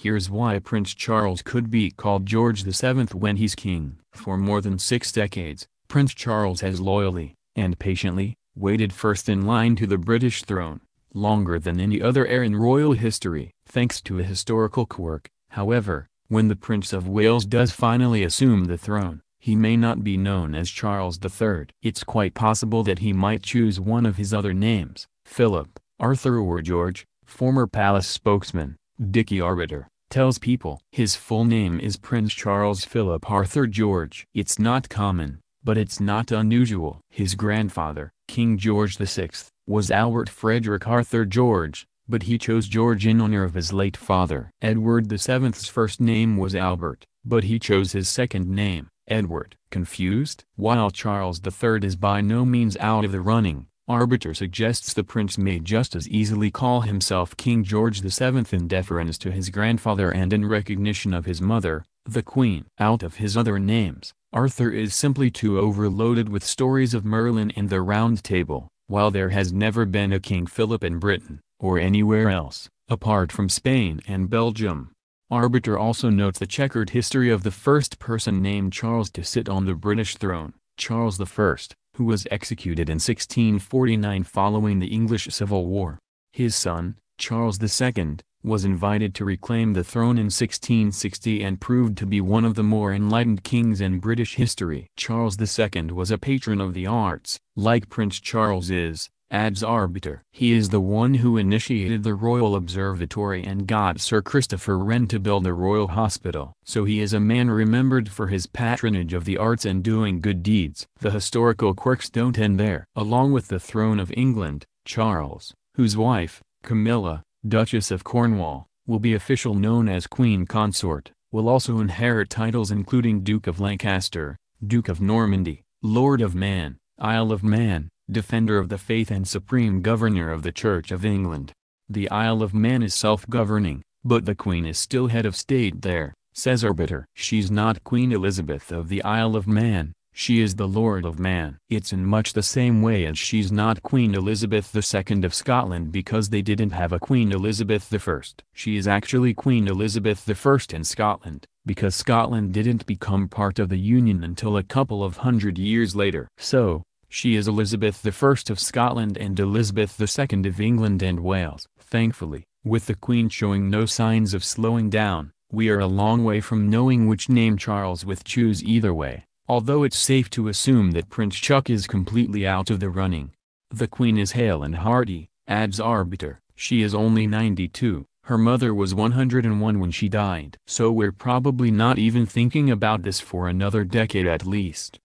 Here's why Prince Charles could be called George VII when he's king. For more than 6 decades, Prince Charles has loyally, and patiently, waited first in line to the British throne, longer than any other heir in royal history. Thanks to a historical quirk, however, when the Prince of Wales does finally assume the throne, he may not be known as Charles III. It's quite possible that he might choose one of his other names, Philip, Arthur or George. Former palace spokesman, Dickie Arbiter, tells people his full name is Prince Charles Philip Arthur George. It's not common, but it's not unusual. His grandfather, King George VI, was Albert Frederick Arthur George, but he chose George in honor of his late father. Edward VII's first name was Albert, but he chose his second name, Edward. Confused? While Charles III is by no means out of the running, Arbiter suggests the prince may just as easily call himself King George VII in deference to his grandfather and in recognition of his mother, the Queen. Out of his other names, Arthur is simply too overloaded with stories of Merlin and the Round Table. While there has never been a King Philip in Britain, or anywhere else, apart from Spain and Belgium. Arbiter also notes the checkered history of the first person named Charles to sit on the British throne, Charles I, who was executed in 1649 following the English Civil War. His son, Charles II, was invited to reclaim the throne in 1660 and proved to be one of the more enlightened kings in British history. Charles II was a patron of the arts, like Prince Charles is, adds Arbiter. He is the one who initiated the Royal Observatory and got Sir Christopher Wren to build the Royal Hospital. So he is a man remembered for his patronage of the arts and doing good deeds. The historical quirks don't end there. Along with the throne of England, Charles, whose wife, Camilla, Duchess of Cornwall, will be officially known as Queen Consort, will also inherit titles including Duke of Lancaster, Duke of Normandy, Lord of Man, Isle of Man, Defender of the Faith and Supreme Governor of the Church of England. The Isle of Man is self-governing, but the Queen is still head of state there, says Arbiter. She's not Queen Elizabeth of the Isle of Man, she is the Lord of Man. It's in much the same way as she's not Queen Elizabeth II of Scotland because they didn't have a Queen Elizabeth I. She is actually Queen Elizabeth I in Scotland, because Scotland didn't become part of the Union until a couple of hundred years later. So, she is Elizabeth I of Scotland and Elizabeth II of England and Wales. Thankfully, with the Queen showing no signs of slowing down, we are a long way from knowing which name Charles would choose either way, although it's safe to assume that Prince Chuck is completely out of the running. The Queen is hale and hearty, adds Arbiter. She is only 92, her mother was 101 when she died. So we're probably not even thinking about this for another decade at least.